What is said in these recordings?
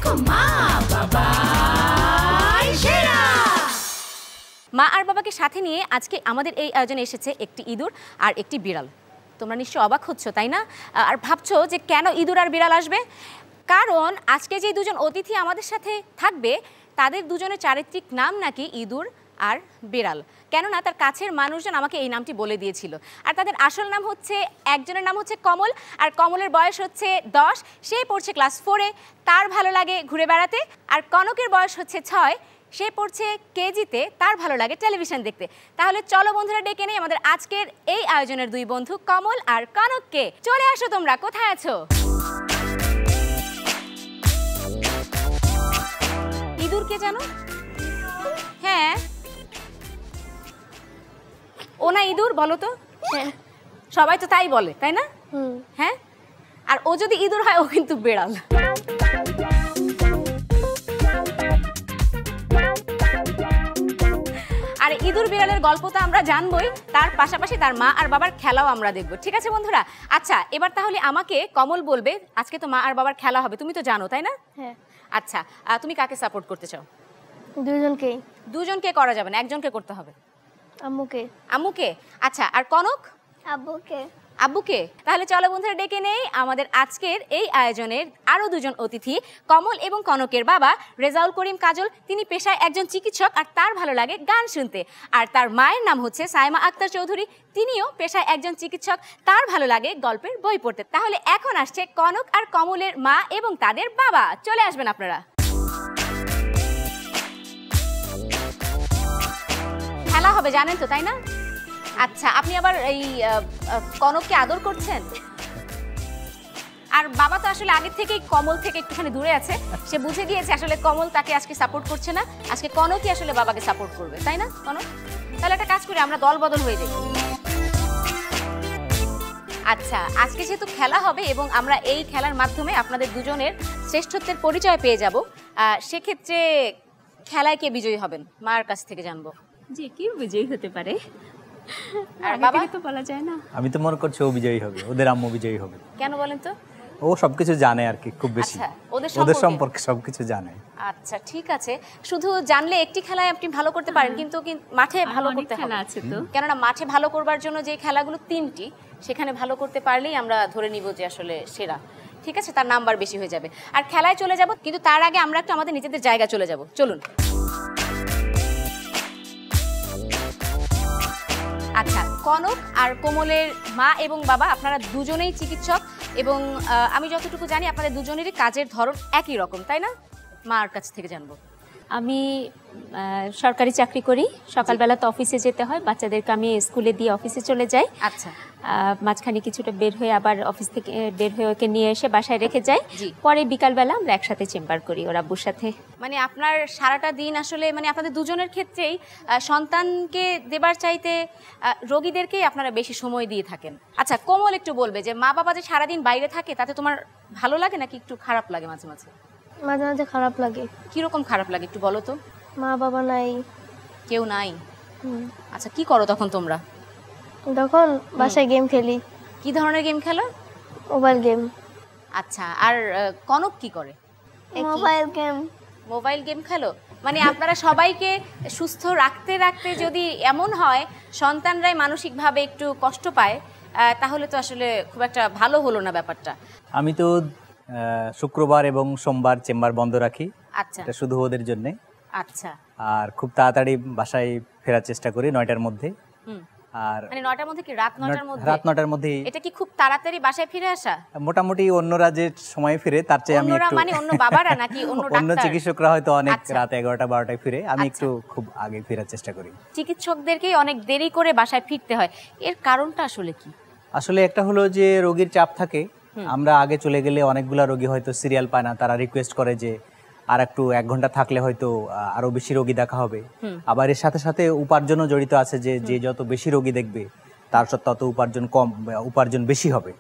দেখো মা বাবাই সেরা। মা আর বাবাকে সাথে নিয়ে আজকে আমাদের এই আয়োজনে এসেছে একটি ইঁদুর আর একটি বিড়াল। তোমরা নিশ্চয়ই অবাক হচ্ছ, তাই না? আর ভাবছো যে কেন ইঁদুর আর বিড়াল আসবে? কারণ আজকে যে দুজন অতিথি আমাদের সাথে থাকবে তাদের দুজনের চারিত্রিক নাম নাকি ইঁদুর আর বিড়াল। কেননা তার কাছের মানুষজন আমাকে এই নামটি বলে দিয়েছিল। আর তাদের আসল নাম হচ্ছে, একজনের নাম হচ্ছে কমল, আর কমলের বয়স হচ্ছে 10, সে পড়ছে ক্লাস 4-এ, তার ভালো লাগে ঘুরে বেড়াতে। আর কনকের বয়স হচ্ছে 6, সে পড়ছে কেজিতে, তার ভালো লাগে টেলিভিশন দেখতে। তাহলে চলো বন্ধুরা, ডেকে নেই আমাদের আজকের এই আয়োজনের দুই বন্ধু কমল আর কনককে। চলে আসো, তোমরা কোথায় আছো? ইঁদুর কে জানো? হ্যাঁ, ও না ইঁদুর, বলো তো। সবাই তো তাই বলে, তাই না? হ্যাঁ, আর ও যদি ইঁদুর হয় ও কিন্তু বিড়াল। আর ইঁদুর বিড়ালের গল্প তো আমরা জানবই, তার পাশাপাশি তার মা আর বাবার খেলাও আমরা দেখব। ঠিক আছে বন্ধুরা? আচ্ছা, এবার তাহলে আমাকে কমল বলবে, আজকে তো মা আর বাবার খেলা হবে, তুমি তো জানো তাই না? হ্যাঁ। আচ্ছা, তুমি কাকে সাপোর্ট করতে চাও? দুজনকেই। দুজনকে করা যাবে না, একজনকে করতে হবে। আম্মুকে। আম্মুকে? আচ্ছা, আর কনক? আব্বুকে। আব্বুকে? তাহলে চলো বন্ধুরা, ডেকে নেই আমাদের আজকের এই আয়োজনের আরো দুজন অতিথি, কমল এবং কনকের বাবা রেজাউল করিম কাজল। তিনি পেশায় একজন চিকিৎসক আর তার ভালো লাগে গান শুনতে। আর তার মায়ের নাম হচ্ছে সাইমা আক্তার চৌধুরী, তিনিও পেশায় একজন চিকিৎসক, তার ভালো লাগে গল্পের বই পড়তে। তাহলে এখন আসছে কনক আর কমলের মা এবং তাদের বাবা। চলে আসবেন আপনারা। খেলা হবে জানেন তো, তাই না? আচ্ছা, আপনি আবার এই কনককে আদর করছেন? আর বাবা তো আসলে আগের থেকেই কমল থেকে একটুখানি দূরে আছে, সে বুঝে গিয়েছে আসলে কমল তাকে আজকে সাপোর্ট করছে না, আজকে কনকই আসলে বাবাকে সাপোর্ট করবে, তাই না কনক? তাহলে একটা কাজ করি, আমরা দল বদল হয়ে যাই। আচ্ছা, আজকে যেহেতু খেলা হবে এবং আমরা এই খেলার মাধ্যমে আপনাদের দুজনের শ্রেষ্ঠত্বের পরিচয় পেয়ে যাব, সেক্ষেত্রে খেলায় কে বিজয়ী হবেন মার কাছ থেকে জানবো। যে কি বিজয়ী হতে পারে, আর বাবা তো বলা যায় না। আমি তো মনে করছি ও বিজয়ী হবে, ওদের আম্মু বিজয়ী হবে। কেন বলেন তো? ও সবকিছু জানে আর কি, খুব বেশি ওদের সম্পর্কে সবকিছু জানে। আচ্ছা ঠিক আছে, শুধু জানলে একটি খেলায় আপনি ভালো করতে পারেন, কিন্তু মাঠে ভালো করতে হবে। খেলা আছে তো, কেননা মাঠে ভালো করবার জন্য যে খেলাগুলো 3টি, সেখানে ভালো করতে পারলেই আমরা ধরে নিব যে আসলে সেরা। ঠিক আছে, তার নাম্বার বেশি হয়ে যাবে। আর খেলায় চলে যাব, কিন্তু তার আগে আমরা একটু আমাদের নিজেদের জায়গা চলে যাব। চলুন। আচ্ছা, কনক আর কোমলের মা এবং বাবা আপনারা দুজনেই চিকিৎসক, এবং আমি যতটুকু জানি আপনাদের দুজনেরই কাজের ধরন একই রকম, তাই না? মার কাছ থেকে জানবো। আমি সরকারি চাকরি করি, সকালবেলা তো অফিসে যেতে হয়, বাচ্চাদেরকে আমি স্কুলে দিয়ে অফিসে চলে যাই। আচ্ছা, মাঝখানে কিছুটা বের হয়ে আবার অফিস থেকে বের হয়ে ওকে নিয়ে এসে বাসায় রেখে যাই, পরে বিকালবেলা আমরা একসাথে চেম্বার করি ওর আব্বুর সাথে। মানে আপনার সারাটা দিন আসলে মানে আপনাদের দুজনের ক্ষেত্রেই সন্তানকে দেবার চাইতে রোগীদেরকেই আপনারা বেশি সময় দিয়ে থাকেন। আচ্ছা, কোমল একটু বলবে যে মা বাবা যে সারাদিন বাইরে থাকে তাতে তোমার ভালো লাগে নাকি একটু খারাপ লাগে? মাঝে মাঝে মাঝে মাঝে খারাপ লাগে। কিরকম খারাপ লাগে একটু বলো তো? মা বাবা নাই, কেউ নাই। আচ্ছা, কি করো তখন তোমরা? তখন বাসায় গেম খেলি। কি ধরনের গেম খেলো? Mobile game. আচ্ছা, আর কনক কি করে? Mobile game. মোবাইল গেম খেলো? মানে আপনারা সবাইকে সুস্থ রাখতে রাখতে যদি এমন হয় সন্তানরাই মানসিকভাবে একটু কষ্ট পায়, তাহলে তো আসলে খুব একটা ভালো হলো না ব্যাপারটা। আমি তো শুক্রবার এবং সোমবার চেম্বার বন্ধ রাখি। আচ্ছা, এটা শুধু ওদের জন্য। আচ্ছা, আর খুব তাড়াতাড়ি বাসায় ফেরার চেষ্টা করি 9টার মধ্যে। আর মানে 9টার মধ্যে কি রাত 9টার মধ্যে? রাত 9টার মধ্যে। এটা কি খুব তাড়াতাড়ি বাসায় ফিরে আসা? মোটামুটি অন্যরা যে সময় ফিরে তার চেয়ে আমি একটু, মানে অন্য বাবারা নাকি অন্য ডাক্তার? অন্য চিকিৎসকরা হয়তো অনেক রাত 11টা 12টায় ফিরে, আমি একটু খুব আগে ফেরার চেষ্টা করি। চিকিৎসকদেরকেই অনেক দেরি করে বাসায় ফিরতে হয়, এর কারণটা আসলে কি? আসলে একটা হলো যে রোগীর চাপ থাকে, আমরা আগে চলে গেলে অনেকগুলা রোগী হয়তো সিরিয়াল পায় না, তারা রিকোয়েস্ট করে যে আর একটু 1 ঘন্টা থাকলে হয়তো আরো বেশি রোগী দেখা হবে। আবার এর সাথে সাথে উপার্জনও জড়িত আছে, যে যত বেশি রোগী দেখবে তার তত উপার্জন কম, উপার্জন বেশি হবে।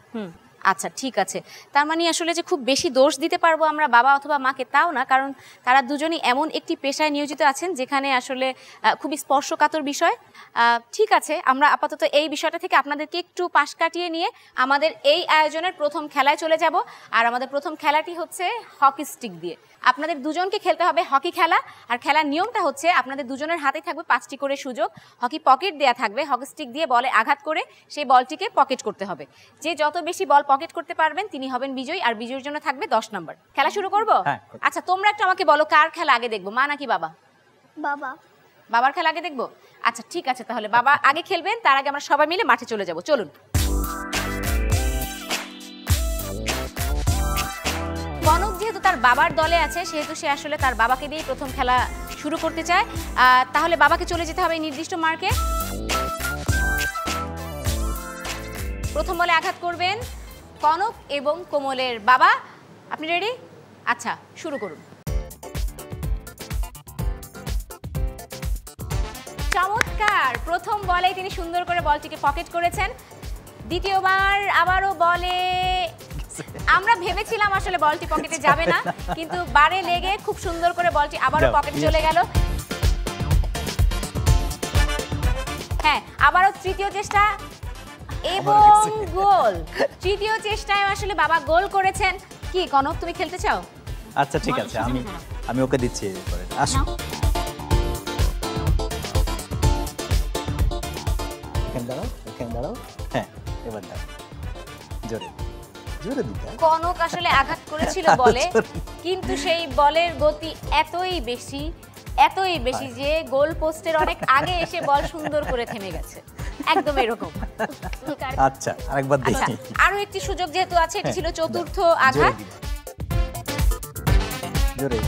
আচ্ছা ঠিক আছে, তার মানে আসলে যে খুব বেশি দোষ দিতে পারবো আমরা বাবা অথবা মাকে তাও না, কারণ তারা দুজনই এমন একটি পেশায় নিয়োজিত আছেন যেখানে আসলে খুবই স্পর্শকাতর বিষয়। ঠিক আছে, আমরা আপাতত এই বিষয়টা থেকে আপনাদেরকে একটু পাশ কাটিয়ে নিয়ে আমাদের এই আয়োজনের প্রথম খেলায় চলে যাব। আর আমাদের প্রথম খেলাটি হচ্ছে হকি স্টিক দিয়ে। আপনাদের দুজনকে খেলতে হবে হকি খেলা। আর খেলার নিয়মটা হচ্ছে আপনাদের দুজনের হাতেই থাকবে 5টি করে সুযোগ। হকি পকেট দেয়া থাকবে, হকি স্টিক দিয়ে বলে আঘাত করে সেই বলটিকে পকেট করতে হবে। যে যত বেশি বল পকেট করতে পারবেন তিনি হবেন বিজয়ী, আর বিজয়ীর জন্য থাকবে 10 নম্বর। খেলা শুরু করব? আচ্ছা, তোমরা একটু আমাকে বলো কার খেলা আগে দেখবো, মা নাকি বাবা? বাবা। বাবার খেলা আগে দেখবো? আচ্ছা ঠিক আছে, তাহলে বাবা আগে খেলবেন, তার আগে আমরা সবাই মিলে মাঠে চলে যাব। চলুন। কনক যেহেতু তার বাবার দলে আছে সেহেতু সে আসলে তার বাবাকে দিয়ে প্রথম খেলা শুরু করতে চায়। তাহলে বাবাকে চলে যেতে হবে নির্দিষ্ট মার্কে। প্রথম বলে আঘাত করবেন কনক এবং কোমলের বাবা। আপনি রেডি? আচ্ছা, শুরু করুন। চমৎকার, প্রথম বলেই তিনি সুন্দর করে বলটিকে পকেট করেছেন। দ্বিতীয়বার আবারও বলে, আমরা ভেবেছিলাম আসলে বলটি পকেটে যাবে না, কিন্তু বারে লেগে খুব সুন্দর করে বলটি আবারও পকেটে চলে গেল। হ্যাঁ, আবারও তৃতীয় চেষ্টা এবং গোল। তৃতীয় চেষ্টায় আসলে বাবা গোল করেছেন। কি কনক, তুমি খেলতে চাও? আচ্ছা ঠিক আছে, আমি ওকে দিচ্ছি এরপরে। আসো, এখানে দাঁড়াও। হ্যাঁ, এবার দাও, জোরে জোরে দিতে। কনক আসলে আঘাত করেছিল বলে, কিন্তু সেই বলের গতি এতই বেশি যে গোল পোস্টের অনেক আগে এসে বল সুন্দর করে থেমে গেছে, একদম এরকম। আচ্ছা, আরেকবার দেখি। আরো একটি সুযোগ যেহেতু আছে, এটি ছিল চতুর্থ আঘাত। জোরে।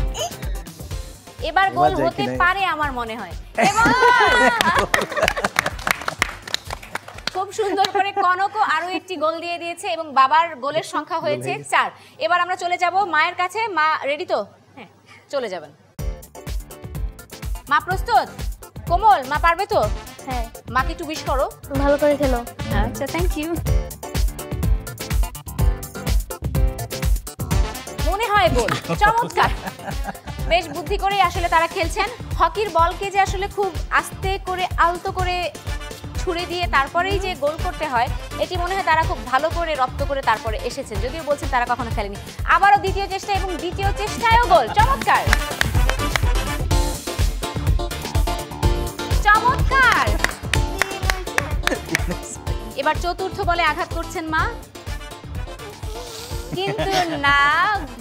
এবার গোল হতে পারে আমার মনে হয়। খুব সুন্দর করে কনকও আরো একটি গোল দিয়ে দিয়েছে এবং বাবার গোলের সংখ্যা হয়েছে 4। এবার আমরা চলে যাব মায়ের কাছে। মা রেডি তো? হ্যাঁ, চলে যাবেন। মা প্রস্তুত? কোমল, মা পারবে তো? হ্যাঁ। মাকে একটু উইশ করো। ভালো করে খেলো। আচ্ছা, থ্যাংক ইউ। মনে হয় গোল। চমৎকার, বেশ বুদ্ধি করেই আসলে তারা খেলছেন। হকির বলকে যে আসলে খুব আস্তে করে আলতো করে ছুড়ে দিয়ে তারপরেই যে গোল করতে হয়, এটি মনে হয় তারা খুব ভালো করে রপ্ত করে তারপরে এসেছেন, যদিও বলছেন তারা কখনো খেলেনি। আবারও দ্বিতীয় চেষ্টা এবং দ্বিতীয় চেষ্টায়ও গোল। চমৎকার চমৎকার। এবার চতুর্থ বলে আঘাত করছেন মা, কিন্তু না,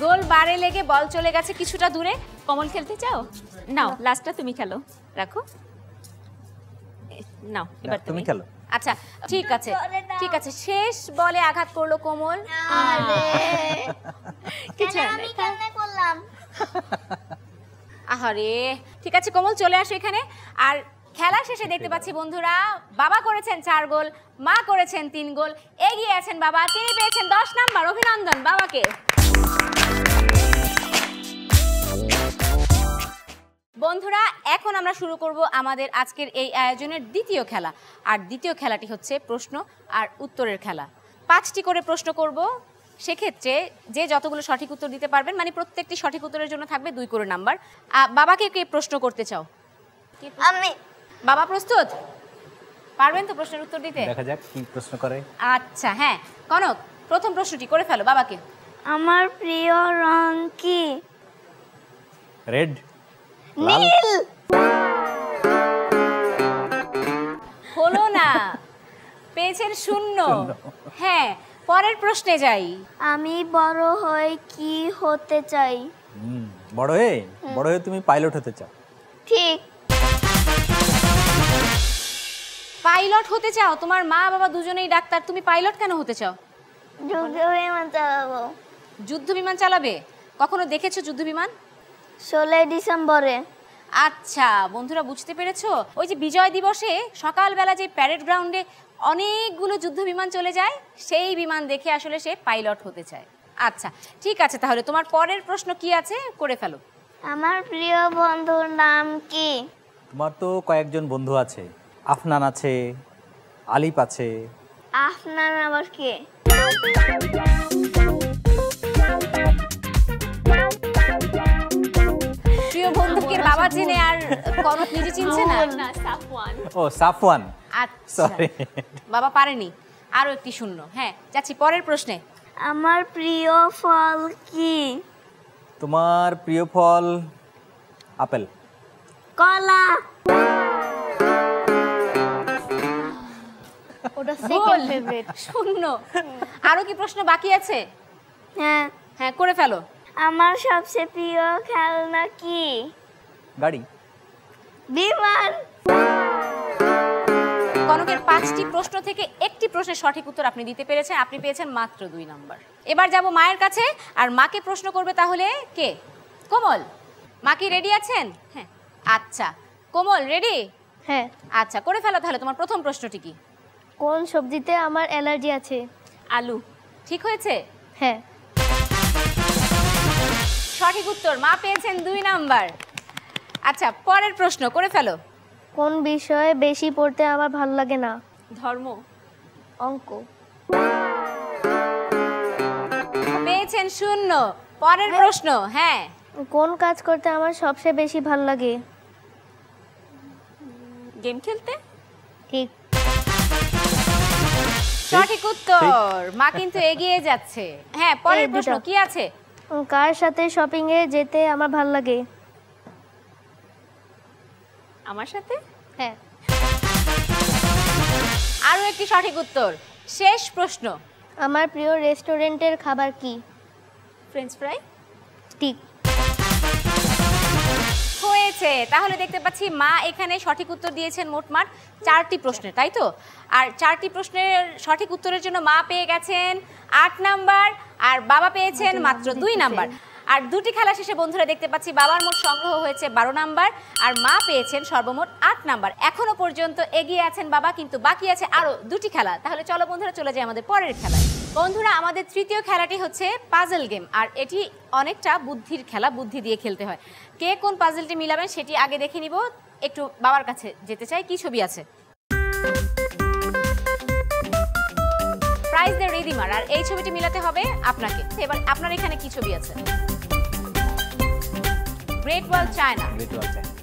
গোল বারে লেগে বল চলে গেছে কিছুটা দূরে। কমল খেলতে চাও? নাও, লাস্টটা তুমি খেলো, রাখো। নাও, এবার তুমি খেলো। আচ্ছা ঠিক আছে, ঠিক আছে। শেষ বলে আঘাত করলো কোমল। কিছু আমি কেন করলাম? আহারে, ঠিক আছে কোমল, চলে আসো এখানে। আর খেলা শেষে দেখতে পাচ্ছি বন্ধুরা, বাবা করেছেন 4 গোল, মা করেছেন 3 গোল, এগিয়ে আছেন বাবা। তিনি পেয়েছেন 10 নাম্বার। অভিনন্দন বাবাকে। বন্ধুরা, এখন আমরা শুরু করব আমাদের আজকের এই আয়োজনের দ্বিতীয় খেলা। আর দ্বিতীয় খেলাটি হচ্ছে প্রশ্ন আর উত্তরের খেলা। 5টি করে প্রশ্ন করব, সেক্ষেত্রে যে যতগুলো সঠিক উত্তর দিতে পারবেন, মানে প্রত্যেকটি সঠিক উত্তরের জন্য থাকবে 2 করে নাম্বার। বাবাকে কে প্রশ্ন করতে চাও? আমি। বাবা প্রস্তুত? পারবেন তো প্রশ্নের উত্তর দিতে? দেখা যাক কি প্রশ্ন করে। আচ্ছা হ্যাঁ, কনক প্রথম প্রশ্নটি করে ফেলো বাবাকে। আমার প্রিয় রং কি? রেড। নীল। হলো না, পেয়েছেন 0। হ্যাঁ, পরের প্রশ্নে যাই। আমি বড় হয়ে কি হতে চাই? বড় হয়ে তুমি পাইলট হতে চাও। ঠিক। পাইলট হতে চাও? তোমার মা বাবা দুজনেই ডাক্তার, তুমি পাইলট কেন হতে চাও? যুদ্ধ বিমান চালাবো। যুদ্ধ বিমান চালাবে? কখনো দেখেছো যুদ্ধ বিমান? 16 ডিসেম্বরে। আচ্ছা বন্ধুরা, বুঝতে পেরেছো? ওই যে বিজয় দিবসে সকালবেলা যে প্যারেড গ্রাউন্ডে অনেকগুলো যুদ্ধ বিমান চলে যায়, সেই বিমান দেখে আসলে সে পাইলট হতে চায়। আচ্ছা ঠিক আছে, তাহলে তোমার পরের প্রশ্ন কি আছে করে ফেলো। আমার প্রিয় বন্ধুর নাম কি? তোমার তো কয়েকজন বন্ধু আছে, আফনান আছে, আলিফ আছে। আফনান আবার কে? প্রিয় বন্ধুকে বাবা চিনে আর কনক নিজে চিনছে না। না সাফওয়ান। ও সাফওয়ান, আচ্ছা সরি। বাবা পারেনি, আরো একটি শূন্য। হ্যাঁ যাচ্ছি পরের প্রশ্নে। আমার প্রিয় ফল কি? তোমার প্রিয় ফল আপেল। কলা। ওটা ভুল। Second favourite. শূন্য। আরো কি প্রশ্ন বাকি আছে? হ্যাঁ। হ্যাঁ করে ফেলো। আমার সবচেয়ে প্রিয় খেলনা কি? গাড়ি। বিমান। কনকের 5টি প্রশ্ন থেকে একটি প্রশ্নের সঠিক উত্তর আপনি দিতে পেরেছেন, আপনি পেয়েছেন মাত্র 2 নাম্বার। এবার যাব মায়ের কাছে, আর মাকে প্রশ্ন করবে তাহলে কে? কোমল। মা কি রেডি আছেন? হ্যাঁ আচ্ছা কোমল রেডি? হ্যাঁ। আচ্ছা করে ফেলো তাহলে। তোমার প্রথম প্রশ্নটি কি? কোন সবজিতে আমার অ্যালার্জি আছে? আলু। ঠিক হয়েছে? হ্যাঁ। সঠিক উত্তর, মা পেয়েছেন 2 নাম্বার। আচ্ছা পরের প্রশ্ন করে ফেলো। কোন বিষয়ে বেশি পড়তে আমার ভালো লাগে না? ধর্ম। অঙ্ক। পেয়েছেন 0। পরের প্রশ্ন। হ্যাঁ কোন কাজ করতে আমার সবচেয়ে বেশি ভালো লাগে? গেম খেলতে। ঠিক। সঠিক উত্তর, মা কিন্তু এগিয়ে যাচ্ছে। হ্যাঁ পরের এই প্রশ্ন দুটো। কি আছে? কার সাথে শপিং এ যেতে আমার ভালো লাগে? আমার সাথে। হ্যাঁ। আরো একটি সঠিক উত্তর। শেষ প্রশ্ন। আমার প্রিয় রেস্টুরেন্টের খাবার কি? French fry. ঠিক। হয়েছে। তাহলে দেখতে পাচ্ছি মা এখানে সঠিক উত্তর দিয়েছেন মোটমাট 4টি প্রশ্নে, তাই তো? আর 4টি প্রশ্নের সঠিক উত্তরের জন্য মা পেয়ে গেছেন 8 নাম্বার, আর বাবা পেয়েছেন মাত্র 2 নাম্বার। আর দুটি খেলা শেষে বন্ধুরা দেখতে পাচ্ছি বাবার মোট সংগ্রহ হয়েছে 12 নাম্বার, আর মা পেয়েছেন সর্বমোট 8 নাম্বার। এখনো পর্যন্ত এগিয়ে আছেন বাবা, কিন্তু বাকি আছে আরো দুটি খেলা। তাহলে চলো বন্ধুরা চলে যাই আমাদের পরের খেলায়। বন্ধুরা আমাদের তৃতীয় খেলাটি হচ্ছে পাজল গেম, আর এটি অনেকটা বুদ্ধির খেলা, বুদ্ধি দিয়ে খেলতে হয়। কে কোন পাজলটি মিলাবেন সেটি আগে দেখে নিব। একটু বাবার কাছে যেতে চাই। কি ছবি আছে? প্রাইজ দ্য রিদিমার, আর এই ছবিটি মিলাতে হবে আপনাকে। এবার আপনার এখানে কি ছবি আছে? গ্রেট ওয়াল চায়না।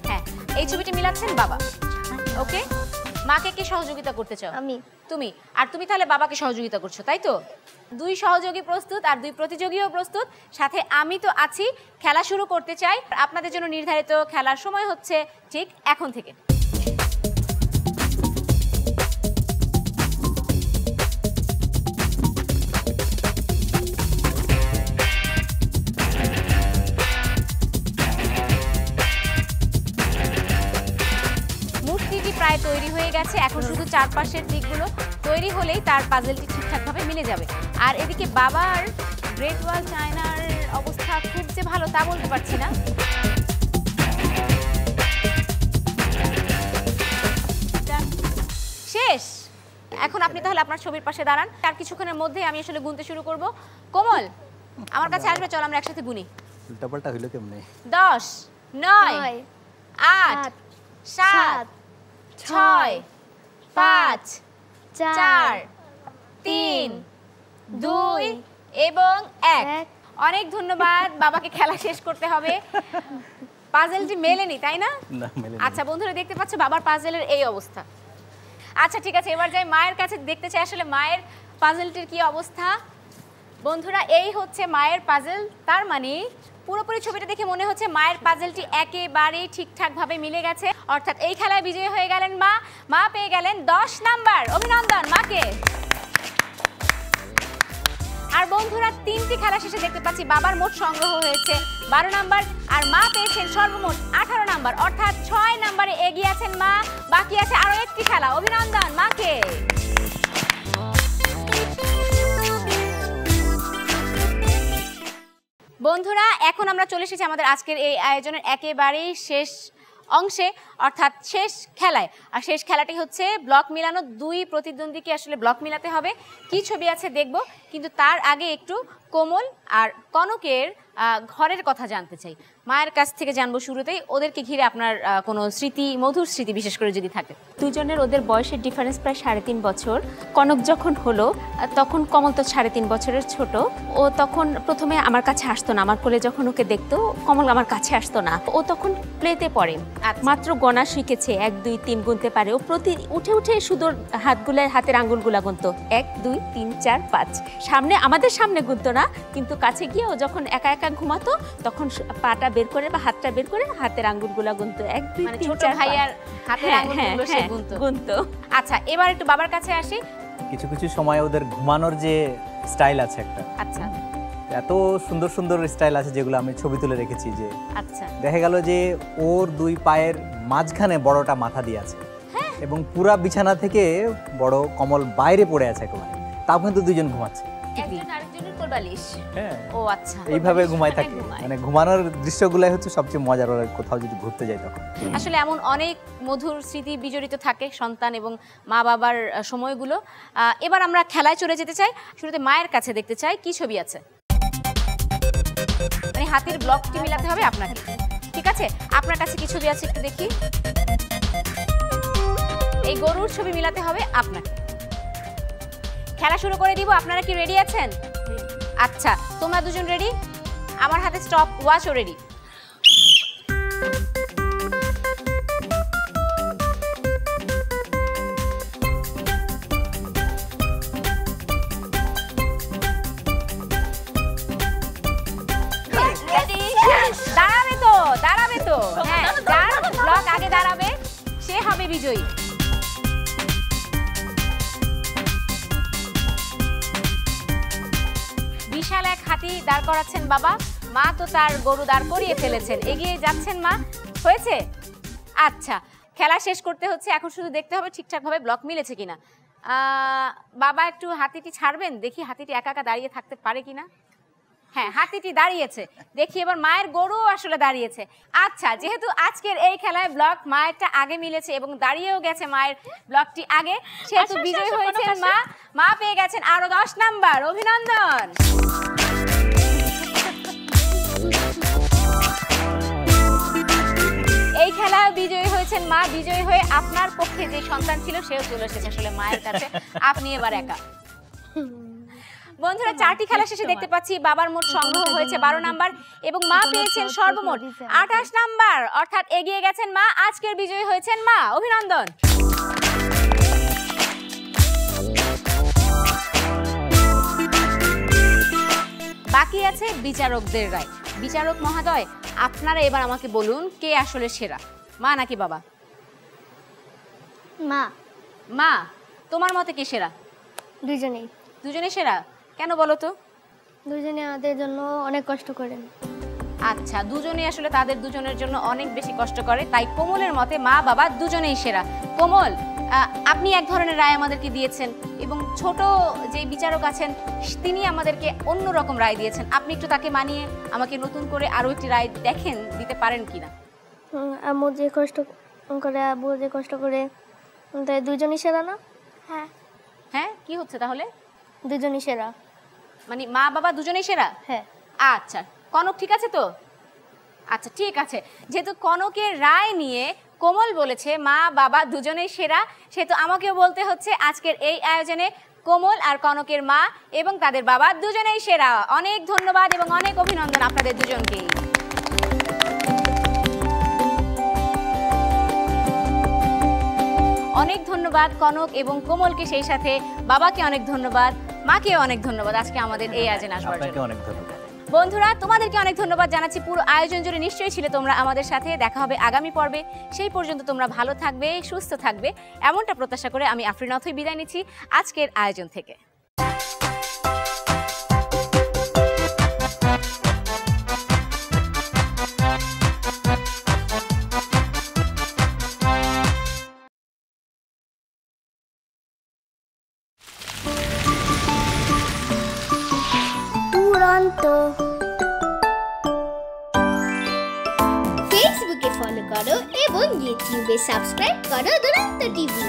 হ্যাঁ এই ছবিটি মিলাচ্ছেন বাবা। ওকে, মাকে কি সহযোগিতা করতে চাও? আমি। তুমি। আর তুমি তাহলে বাবাকে সহযোগিতা করছো, তাই তো? 2 সহযোগী প্রস্তুত আর 2 প্রতিযোগীও প্রস্তুত, সাথে আমি তো আছি। খেলা শুরু করতে চাই। আপনাদের জন্য নির্ধারিত খেলার সময় হচ্ছে ঠিক এখন থেকে। মূর্তিটি প্রায় তৈরি হয়ে গেছে, এখন শুধু চারপাশের দিকগুলো তৈরি হলেই তার পাজলটি ঠিকঠাকভাবে মিলে যাবে। আর এদিকে বাবার গ্রেট ওয়াল চায়নার অবস্থা খুব যে ভালো তা বলতে পারছি না। শেষ। এখন আপনি তাহলে আপনার ছবির পাশে দাঁড়ান। তার কিছুক্ষণের মধ্যে আমি আসলে গুনতে শুরু করব। কোমল আমার কাছে আসবে, চল আমরা একসাথে গুনি। উল্টাপাল্টা হইলো কেমনে? 10 9 8 7 6 5 4 3 2 এবং 1। অনেক ধন্যবাদ। বাবাকে খেলা শেষ করতে হবে। পাজলটি মেলেনি, তাই না? না মেলে। আচ্ছা বন্ধুরা দেখতে পাচ্ছ বাবার পাজলের এই অবস্থা। আচ্ছা ঠিক আছে, এবার যাই মায়ের কাছে, দেখতে চাই আসলে মায়ের পাজলটির কি অবস্থা। বন্ধুরা এই হচ্ছে মায়ের পাজল। তার মানে পুরোপুরি ছবিটা দেখে মনে হচ্ছে মায়ের পাজলটি একেবারেই ঠিকঠাকভাবে মিলে গেছে। অর্থাৎ এই খেলায় বিজয়ী হয়ে গেলেন মা। মা পেয়ে গেলেন 10 নাম্বার। অভিনন্দন মাকে। আর বন্ধুরা 3টি খেলা শেষে দেখতে পাচ্ছি বাবার মোট সংগ্রহ হয়েছে 12 নাম্বার, আর মা পেয়েছেন সর্বমোট 18 নাম্বার। অর্থাৎ 6 নাম্বারে এগিয়ে আছেন মা। বাকি আছে আরো একটি খেলা। অভিনন্দন মাকে। বন্ধুরা এখন আমরা চলে এসেছি আমাদের আজকের এই আয়োজনের একেবারেই শেষ অংশে, অর্থাৎ শেষ খেলায়। আর শেষ খেলাটি হচ্ছে ব্লক মিলানো। 2 প্রতিদ্বন্দ্বীকে আসলে ব্লক মিলাতে হবে। কি ছবি আছে দেখব, কিন্তু তার আগে একটু কোমল আর কনকের ঘরের কথা জানতে চাই, মায়ের কাছ থেকে জানবো শুরুতেই। ওদেরকে ঘিরে আপনার কোনো স্মৃতি, মধুর স্মৃতি বিশেষ করে যদি থাকে। দুজনের ওদের বয়সের ডিফারেন্স প্রায় 3.5 বছর। কনক যখন হলো তখন কমল তো 3.5 বছরের ছোট। ও তখন প্রথমে আমার কাছে আসতো না, আমার কোলে যখন ওকে দেখতো কমল আমার কাছে আসতো না। ও তখন প্লেতে পড়ে, মাত্র গণা শিখেছে, 1 2 3 গুনতে পারে। ও প্রতি উঠে উঠে শুধু হাতের আঙ্গুলগুলা গুনতো, 1 2 3 4 5। আমাদের সামনে গুনতো না, কিন্তু কাছে গিয়ে ও যখন একা একা ঘুমাতো তখন পাটা বের করে বা হাতটা বের করে হাতের আঙ্গুলগুলা গুনতো, 1 2 3 ছোট 4 ভাইয়ার হাতের আঙ্গুলগুলো সে গুনতো। আচ্ছা, এবার একটু বাবার কাছে আসি। কিছু কিছু সময় ওদের ঘুমানোর যে স্টাইল আছে একটা, আচ্ছা, এত সুন্দর সুন্দর স্টাইল আছে যেগুলো আমি ছবি তুলে রেখেছি। যে আচ্ছা, দেখা গেল যে ওর 2 পায়ের মাঝখানে বড়টা মাথা দিয়ে আছে এবং পুরা বিছানা থেকে বড় কমল বাইরে পড়ে আছে একেবারে, তাও কিন্তু দুজন ঘুমাচ্ছে। একজন আরেকজনের কোলবালিশ। হ্যাঁ, ও আচ্ছা, এইভাবে ঘুমায় থাকে। মানে ঘুমানোর দৃশ্যগুলাই হচ্ছে সবচেয়ে মজার। ওরা কোথাও যদি ঘুরতে যায় তখন আসলে এমন অনেক মধুর স্মৃতি বিজড়িত থাকে সন্তান এবং মা বাবার সময়গুলো। এবার আমরা খেলায় চলে যেতে চাই। শুরুতে মায়ের কাছে দেখতে চাই কি ছবি আছে। মানে হাতের ব্লকটি মিলাতে হবে আপনাকে, ঠিক আছে? আপনার কাছে কি ছবি আছে একটু দেখি। এই গরুর ছবি মিলাতে হবে আপনাকে। খেলা শুরু করে দিব, আপনারা কি রেডি আছেন? আচ্ছা, তোমরা দুজন রেডি? আমার হাতে স্টপ ওয়াচও রেডি। দাঁড়াবে তো, হ্যাঁ, যার ব্লক আগে দাঁড়াবে সে হবে বিজয়ী। বিশাল এক হাতি দাঁড় করাচ্ছেন বাবা, মা তো তার গরু দাঁড় করিয়ে ফেলেছেন, এগিয়ে যাচ্ছেন মা। হয়েছে? আচ্ছা, খেলা শেষ করতে হচ্ছে, এখন শুধু দেখতে হবে ঠিকঠাকভাবে ব্লক মিলেছে কিনা। বাবা একটু হাতিটি ছাড়বেন, দেখি হাতিটি একা একা দাঁড়িয়ে থাকতে পারে কিনা। হ্যাঁ, হাতিটি দাঁড়িয়েছে, দেখি এবার মায়ের গরু আসলে দাঁড়িয়েছে। আচ্ছা, যেহেতু আজকের এই খেলায় ব্লক মায়েরটা আগে মিলেছে এবং দাঁড়িয়েও গেছে মায়ের ব্লকটি আগে, সেহেতু বিজয়ী হয়েছেন মা। মা পেয়ে গেছেন আরো 10 নাম্বার। অভিনন্দন। এই খেলায় বিজয়ী হয়েছেন মা। বিজয়ী হয়ে আপনার পক্ষে যে সন্তান ছিল সেও চলে এসেছে আসলে মায়ের কাছে, আপনি এবার একা। বন্ধুরা, 4টি খেলা শেষে দেখতে পাচ্ছি বাবার মোট সংগ্রহ হয়েছে 12 নাম্বার এবং মা পেয়েছেন সর্বমোট 28 নাম্বার, অর্থাৎ এগিয়ে গেছেন মা। আজকের বিজয়ী হয়েছেন মা। অভিনন্দন। বাকি আছে বিচারকদের রায়। বিচারক মহোদয়, আপনারা এবার আমাকে বলুন কে আসলে সেরা, মা নাকি বাবা? মা। মা, তোমার মতে কে সেরা? দুজনেই। দুজনে সেরা, কেন বলো তো? দুজনে আমাদের জন্য অনেক কষ্ট করেন। আচ্ছা, দুজনে আসলে তাদের দুজনের জন্য অনেক বেশি কষ্ট করে, তাই কোমলের মতে মা বাবা দুজনেই সেরা। কোমল, আপনি এক ধরনের রায় আমাদেরকে দিয়েছেন এবং ছোট যে বিচারক আছেন তিনি আমাদেরকে অন্য রকম রায় দিয়েছেন। আপনি একটু তাকে মানিয়ে আমাকে নতুন করে আরো একটি রায় দেখেন, দিতে পারেন কিনা। আম্মু যে কষ্ট করে, আব্বু যে কষ্ট করে, তাই দুজনই সেরা না? হ্যাঁ। হ্যাঁ, কি হচ্ছে তাহলে? দুজনই সেরা। মানে মা বাবা দুজনেই সেরা? হ্যাঁ। আচ্ছা, কনক ঠিক আছে তো? আচ্ছা, ঠিক আছে। যেহেতু কনকের রায় নিয়ে কোমল বলেছে মা বাবা দুজনেই সেরা, সেহেতু আমাকেও বলতে হচ্ছে আজকের এই আয়োজনে কোমল আর কনকের মা এবং তাদের বাবা দুজনেই সেরা। অনেক ধন্যবাদ এবং অনেক অভিনন্দন আপনাদের দুজনকেই। অনেক ধন্যবাদ কনক এবং কোমলকে, সেই সাথে বাবাকে অনেক ধন্যবাদ, মাকেও অনেক ধন্যবাদ আজকে আমাদের এই আয়োজনে আসবার জন্য। অনেক ধন্যবাদ। বন্ধুরা, তোমাদেরকে অনেক ধন্যবাদ জানাচ্ছি। পুরো আয়োজন জুড়ে নিশ্চয়ই ছিলে তোমরা আমাদের সাথে। দেখা হবে আগামী পর্বে। সেই পর্যন্ত তোমরা ভালো থাকবে, সুস্থ থাকবে, এমনটা প্রত্যাশা করে আমি আফরিন অথই বিদায় নিচ্ছি আজকের আয়োজন থেকে। ফেসবুকে ফলো করো এবং ইউটিউবে সাবস্ক্রাইব করো দুরন্ত টিভি।